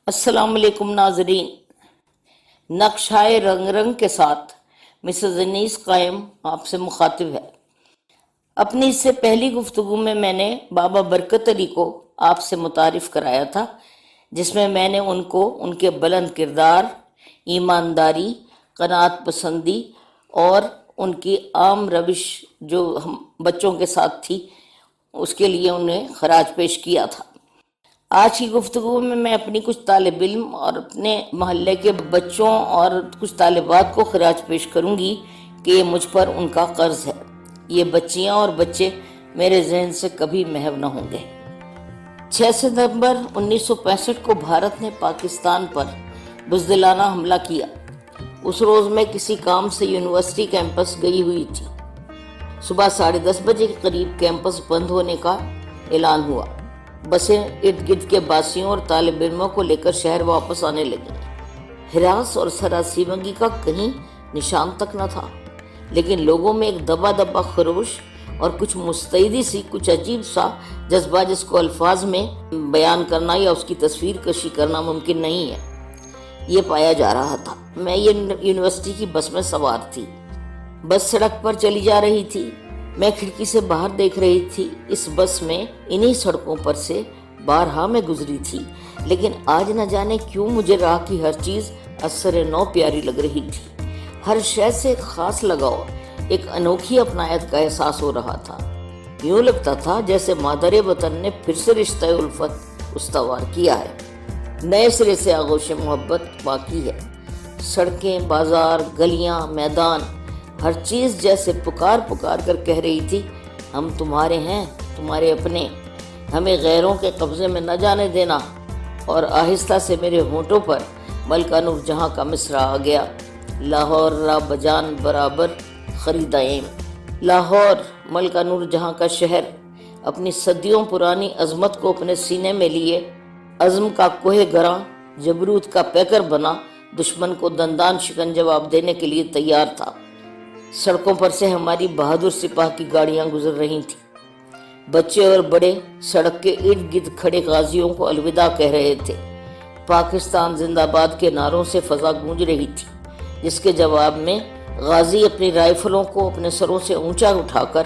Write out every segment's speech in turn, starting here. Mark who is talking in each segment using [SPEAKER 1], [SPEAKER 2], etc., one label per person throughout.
[SPEAKER 1] السلام علیکم ناظرین، نقشۂ رنگ رنگ کے ساتھ مسز انیس قائم آپ سے مخاطب ہے۔ اپنی اس سے پہلی گفتگو میں نے بابا برکت علی کو آپ سے متعارف کرایا تھا، جس میں نے ان کو ان کے بلند کردار، ایمانداری، قناعت پسندی اور ان کی عام روش جو ہم بچوں کے ساتھ تھی اس کے لیے انہیں خراج پیش کیا تھا۔ آج کی گفتگو میں اپنی کچھ طالب علم اور اپنے محلے کے بچوں اور کچھ طالبات کو خراج پیش کروں گی کہ یہ مجھ پر ان کا قرض ہے۔ یہ بچیاں اور بچے میرے ذہن سے کبھی محو نہ ہوں گے۔ 6 ستمبر 1965 کو بھارت نے پاکستان پر بزدلانہ حملہ کیا۔ اس روز میں کسی کام سے یونیورسٹی کیمپس گئی ہوئی تھی۔ صبح 10:30 بجے کے قریب کیمپس بند ہونے کا اعلان ہوا۔ بسیں ارد گرد کے باسیوں اور طالب علموں کو لے کر شہر واپس آنے لگیں۔ ہراس اور سراسیمگی کا کہیں نشان تک نہ تھا، لیکن لوگوں میں ایک دبا دبا خروش اور کچھ مستعدی سی، کچھ عجیب سا جذبہ جس کو الفاظ میں بیان کرنا یا اس کی تصویر کشی کرنا ممکن نہیں ہے، یہ پایا جا رہا تھا۔ میں یونیورسٹی کی بس میں سوار تھی۔ بس سڑک پر چلی جا رہی تھی۔ میں کھڑکی سے باہر دیکھ رہی تھی۔ اس بس میں انہی سڑکوں پر سے بارہا میں گزری تھی، لیکن آج نہ جانے کیوں مجھے راہ کی ہر چیز اثر نو پیاری لگ رہی تھی۔ ہر شے سے ایک خاص لگاؤ، ایک انوکھی اپنائیت کا احساس ہو رہا تھا۔ یوں لگتا تھا جیسے مادر وطن نے پھر سے رشتہ الفت استوار کیا ہے، نئے سرے سے آغوش محبت باقی ہے۔ سڑکیں، بازار، گلیاں، میدان، ہر چیز جیسے پکار پکار کر کہہ رہی تھی، ہم تمہارے ہیں، تمہارے اپنے، ہمیں غیروں کے قبضے میں نہ جانے دینا۔ اور آہستہ سے میرے ہونٹوں پر ملکہ نور جہاں کا مصرع آ گیا، لاہور را بجان برابر خریدائیں۔ لاہور، ملکہ نور جہاں کا شہر، اپنی صدیوں پرانی عظمت کو اپنے سینے میں لیے عزم کا کوہ گراں جبروت کا پیکر بنا دشمن کو دندان شکن جواب دینے کے لیے تیار تھا۔ سڑکوں پر سے ہماری بہادر سپاہ کی گاڑیاں گزر رہی تھیں۔ بچے اور بڑے سڑک کے ارد گرد کھڑے غازیوں کو الوداع کہہ رہے تھے۔ پاکستان زندہ باد کے نعروں سے فضا گونج رہی تھی، جس کے جواب میں غازی اپنی رائفلوں کو اپنے سروں سے اونچا اٹھا کر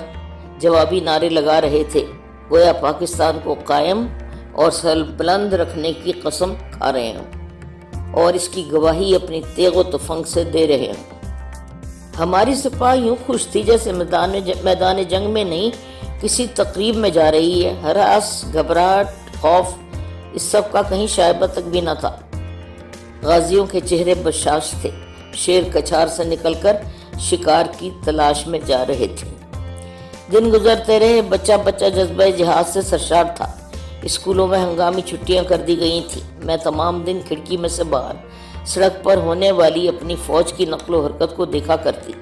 [SPEAKER 1] جوابی نعرے لگا رہے تھے، گویا پاکستان کو قائم اور سر بلند رکھنے کی قسم کھا رہے ہیں اور اس کی گواہی اپنی تیغ و تفنگ سے دے رہے ہیں۔ ہماری سپاہ یوں خوش تھی جیسے میدان جنگ میں نہیں، کسی تقریب میں جا رہی ہے۔ ہراس، گھبراہٹ، خوف، اس سب کا کہیں شائبہ تک بھی نہ تھا۔ غازیوں کے چہرے بشاش تھے، شیر کچھار سے نکل کر شکار کی تلاش میں جا رہے تھے۔ دن گزرتے رہے، بچہ بچہ جذبہ جہاد سے سرشار تھا۔ اسکولوں میں ہنگامی چھٹیاں کر دی گئی تھیں۔ میں تمام دن کھڑکی میں سے باہر سڑک پر ہونے والی اپنی فوج کی نقل و حرکت کو دیکھا کرتی۔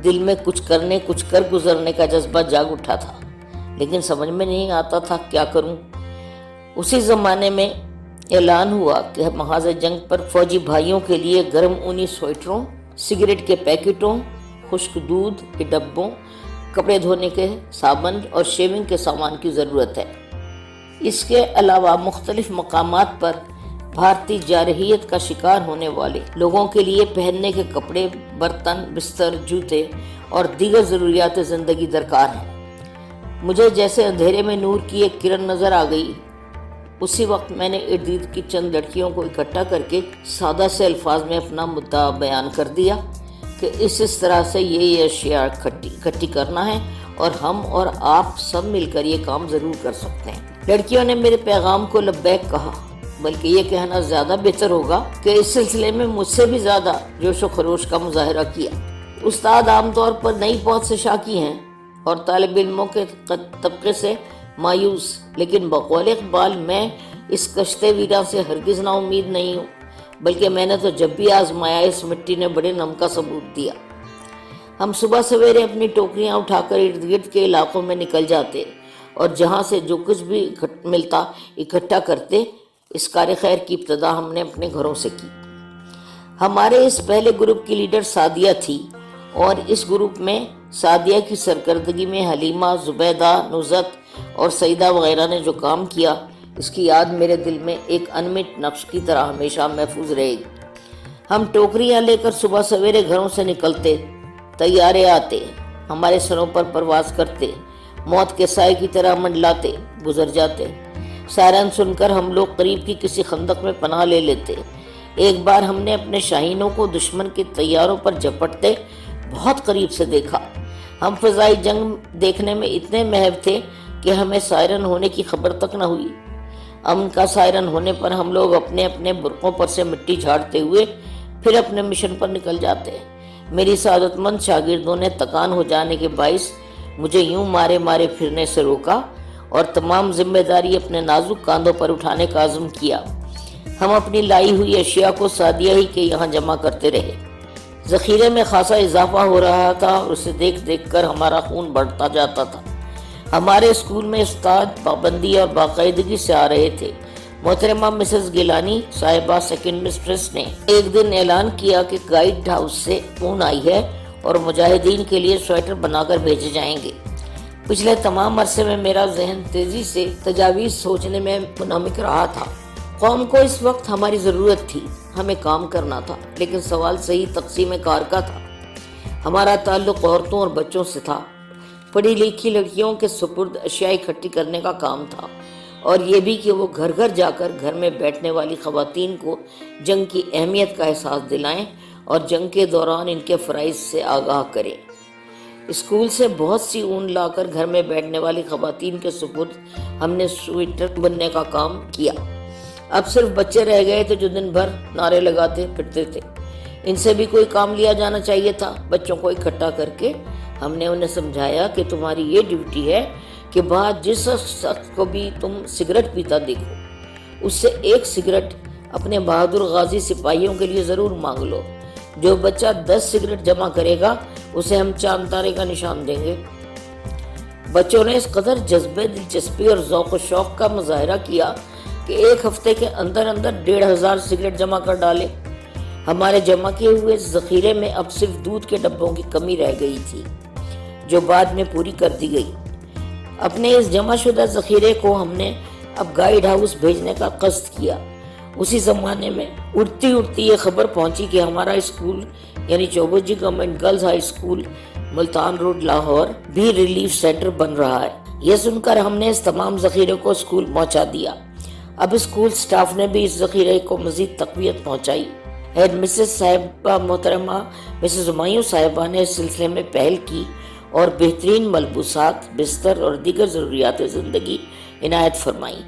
[SPEAKER 1] دل میں کچھ کرنے، کچھ کر گزرنے کا جذبہ جاگ اٹھا تھا، لیکن سمجھ میں نہیں آتا تھا کیا کروں۔ اسی زمانے میں اعلان ہوا کہ محاذ جنگ پر فوجی بھائیوں کے لیے گرم اونی سویٹروں، سگریٹ کے پیکٹوں، خشک دودھ کے ڈبوں، کپڑے دھونے کے صابن اور شیونگ کے سامان کی ضرورت ہے۔ اس کے علاوہ مختلف مقامات پر بھارتی جارحیت کا شکار ہونے والے لوگوں کے لیے پہننے کے کپڑے، برتن، بستر، جوتے اور دیگر ضروریات زندگی درکار ہیں۔ مجھے جیسے اندھیرے میں نور کی ایک کرن نظر آ گئی۔ اسی وقت میں نے ارد گرد کی چند لڑکیوں کو اکٹھا کر کے سادہ سے الفاظ میں اپنا مدعا بیان کر دیا کہ اس طرح سے یہ اشیاء اکٹھی کرنا ہے اور ہم اور آپ سب مل کر یہ کام ضرور کر سکتے ہیں۔ لڑکیوں نے میرے پیغام کو لبیک کہا، بلکہ یہ کہنا زیادہ بہتر ہوگا کہ اس سلسلے میں مجھ سے بھی زیادہ جوش و خروش کا مظاہرہ کیا۔ استاد عام طور پر نئی پہنچ سے شاکی ہیں اور طالب علموں کے طبقے سے مایوس، لیکن بقول اقبال میں اس کشتے ویراں سے ہرگز نا امید نہیں ہوں، بلکہ میں نے تو جب بھی آزمایا اس مٹی نے بڑے نم کا ثبوت دیا۔ ہم صبح سویرے اپنی ٹوکریاں اٹھا کر ارد گرد کے علاقوں میں نکل جاتے اور جہاں سے جو کچھ بھی ملتا اکٹھا کرتے۔ اس کار خیر کی ابتدا ہم نے اپنے گھروں سے کی۔ ہمارے اس پہلے گروپ کی لیڈر سعدیہ تھی اور اس گروپ میں سعدیہ کی سرکردگی میں حلیمہ، زبیدہ، نزت اور سعیدہ وغیرہ نے جو کام کیا، اس کی یاد میرے دل میں ایک انمٹ نقش کی طرح ہمیشہ محفوظ رہے گی۔ ہم ٹوکریاں لے کر صبح سویرے گھروں سے نکلتے، طیارے آتے، ہمارے سروں پر پرواز کرتے، موت کے سائے کی طرح منڈلاتے، گزر جاتے۔ سائرن سن کر ہم لوگ قریب کی کسی خندق میں پناہ لے لیتے۔ ایک بار ہم نے اپنے شاہینوں کو دشمن کے طیاروں پر جھپٹتے بہت قریب سے دیکھا۔ ہم فضائی جنگ دیکھنے میں اتنے محو تھے کہ ہمیں سائرن ہونے کی خبر تک نہ ہوئی۔ امن کا سائرن ہونے پر ہم لوگ اپنے اپنے برقعوں پر سے مٹی جھاڑتے ہوئے پھر اپنے مشن پر نکل جاتے۔ میری سعادت مند شاگردوں نے تکان ہو جانے کے باعث مجھے یوں مارے مارے پھرنے سے روکا اور تمام ذمہ داری اپنے نازک کاندھوں پر اٹھانے کا عزم کیا۔ ہم اپنی لائی ہوئی اشیاء کو سعدیہ ہی کے یہاں جمع کرتے رہے۔ ذخیرے میں خاصا اضافہ ہو رہا تھا اور اسے دیکھ دیکھ کر ہمارا خون بڑھتا جاتا تھا۔ ہمارے اسکول میں استاد پابندی اور باقاعدگی سے آ رہے تھے۔ محترمہ مسز گیلانی صاحبہ سیکنڈ مسٹریس نے ایک دن اعلان کیا کہ گائیڈ ہاؤس سے فون آئی ہے اور مجاہدین کے لیے سویٹر بنا کر بھیجے جائیں گے۔ پچھلے تمام عرصے میں میرا ذہن تیزی سے تجاویز سوچنے میں منہمک رہا تھا۔ قوم کو اس وقت ہماری ضرورت تھی، ہمیں کام کرنا تھا، لیکن سوال صحیح تقسیم کار کا تھا۔ ہمارا تعلق عورتوں اور بچوں سے تھا۔ پڑھی لکھی لڑکیوں کے سپرد اشیاء اکٹھی کرنے کا کام تھا، اور یہ بھی کہ وہ گھر گھر جا کر گھر میں بیٹھنے والی خواتین کو جنگ کی اہمیت کا احساس دلائیں اور جنگ کے دوران ان کے فرائض سے آگاہ کریں۔ اسکول سے بہت سی اون لا کر گھر میں بیٹھنے والی خواتین کے سپرد ہم نے سویٹر بننے کا کام کیا۔ اب صرف بچے رہ گئے تھے جو دن بھر نعرے لگاتے پھرتے تھے۔ ان سے بھی کوئی کام لیا جانا چاہیے تھا۔ بچوں کو اکٹھا کر کے ہم نے انہیں سمجھایا کہ تمہاری یہ ڈیوٹی ہے کہ بعد جس شخص کو بھی تم سگریٹ پیتا دیکھو، اس سے ایک سگریٹ اپنے بہادر غازی سپاہیوں کے لیے ضرور مانگ لو۔ جو بچہ 10 سگریٹ جمع کرے گا اسے ہم چاند تارے کا نشان دیں گے۔ بچوں نے اس قدر جذبے، دلچسپی اور ذوق و شوق کا مظاہرہ کیا کہ ایک ہفتے کے اندر 1500 سگریٹ جمع کر ڈالے۔ ہمارے جمع کیے ہوئے ذخیرے میں اب صرف دودھ کے ڈبوں کی کمی رہ گئی تھی، جو بعد میں پوری کر دی گئی۔ اپنے اس جمع شدہ ذخیرے کو ہم نے اب گائیڈ ہاؤس بھیجنے کا قصد کیا۔ اسی زمانے میں اڑتی اڑتی یہ خبر پہنچی کہ ہمارا اسکول یعنی چوبوت ji government girls high school Multan road Lahore بھی ریلیف سینٹر بن رہا ہے۔ یہ سن کر ہم نے اس تمام ذخیرے کو اسکول پہنچا دیا۔ اب اسکول سٹاف نے بھی اس ذخیرے کو مزید تقویت پہنچائی۔ ہیڈ مسز صاحبہ محترمہ مسز ہمایوں صاحبہ نے اس سلسلے میں پہل کی اور بہترین ملبوسات، بستر اور دیگر ضروریات زندگی عنایت فرمائی۔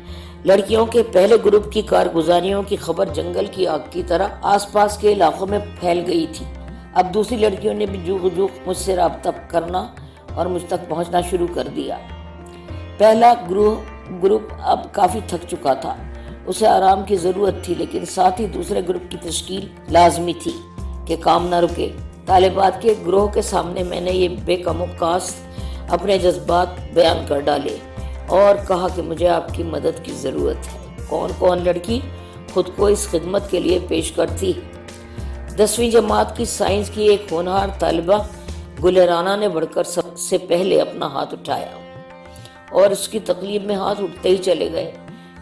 [SPEAKER 1] لڑکیوں کے پہلے گروپ کی کارگزاریوں کی خبر جنگل کی آگ کی طرح آس پاس کے علاقوں میں پھیل گئی تھی۔ اب دوسری لڑکیوں نے بھی جوق جوق مجھ سے رابطہ کرنا اور مجھ تک پہنچنا شروع کر دیا۔ پہلا گروپ اب کافی تھک چکا تھا، اسے آرام کی ضرورت تھی، لیکن ساتھ ہی دوسرے گروپ کی تشکیل لازمی تھی کہ کام نہ رکے۔ طالبات کے گروہ کے سامنے میں نے یہ بے کم و کاست اپنے جذبات بیان کر ڈالے اور کہا کہ مجھے آپ کی مدد کی ضرورت ہے۔ کون لڑکی خود کو اس خدمت کے لیے پیش کرتی؟ 10ویں جماعت کی سائنس کی ایک ہونہار طالبہ گل رانا نے بڑھ کر سب سے پہلے اپنا ہاتھ اٹھایا اور اس کی تقلیب میں ہاتھ اٹھتے ہی چلے گئے،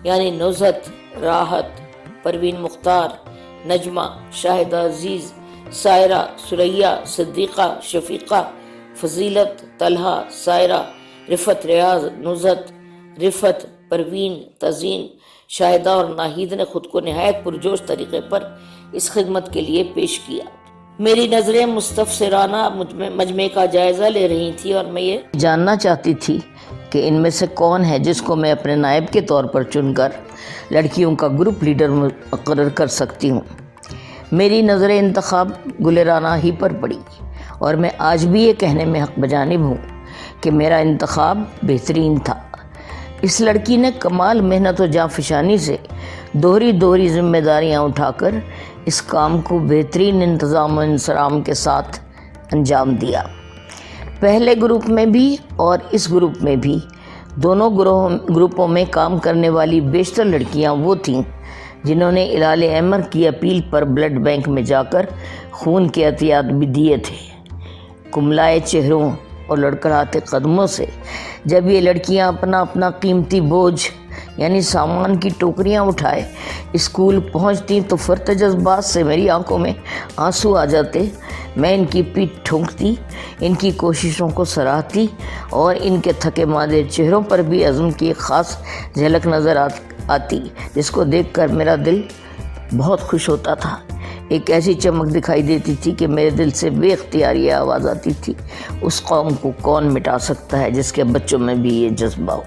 [SPEAKER 1] یعنی نزہت، راحت، پروین مختار، نجمہ، شاہدہ عزیز، سائرہ، سریہ، صدیقہ، شفیقہ، فضیلت، طلحہ، سائرہ، رفت، ریاض، نزہت، رفت، پروین، تزین، شاہدہ اور ناہید نے خود کو نہایت پرجوش طریقے پر اس خدمت کے لیے پیش کیا۔ میری نظریں مستفسرانہ مجمع کا جائزہ لے رہی تھی اور میں یہ جاننا چاہتی تھی کہ ان میں سے کون ہے جس کو میں اپنے نائب کے طور پر چن کر لڑکیوں کا گروپ لیڈر مقرر کر سکتی ہوں۔ میری نظر انتخاب گل رانا ہی پر پڑی اور میں آج بھی یہ کہنے میں حق بجانب ہوں کہ میرا انتخاب بہترین تھا۔ اس لڑکی نے کمال محنت و جانفشانی سے دوہری ذمہ داریاں اٹھا کر اس کام کو بہترین انتظام و انصرام کے ساتھ انجام دیا۔ پہلے گروپ میں بھی اور اس گروپ میں بھی، دونوں گروپوں میں کام کرنے والی بیشتر لڑکیاں وہ تھیں جنہوں نے ہلال احمر کی اپیل پر بلڈ بینک میں جا کر خون کے عطیات بھی دیے تھے۔ کملائے چہروں اور لڑکڑاتے قدموں سے جب یہ لڑکیاں اپنا قیمتی بوجھ یعنی سامان کی ٹوکریاں اٹھائے اسکول پہنچتی تو فرط جذبات سے میری آنکھوں میں آنسو آ جاتے۔ میں ان کی پیٹھ ٹھونکتی، ان کی کوششوں کو سراہتی اور ان کے تھکے مادے چہروں پر بھی عزم کی ایک خاص جھلک نظر آتی جس کو دیکھ کر میرا دل بہت خوش ہوتا تھا۔ ایک ایسی چمک دکھائی دیتی تھی کہ میرے دل سے بے اختیار یہ آواز آتی تھی، اس قوم کو کون مٹا سکتا ہے جس کے بچوں میں بھی یہ جذبہ ہو۔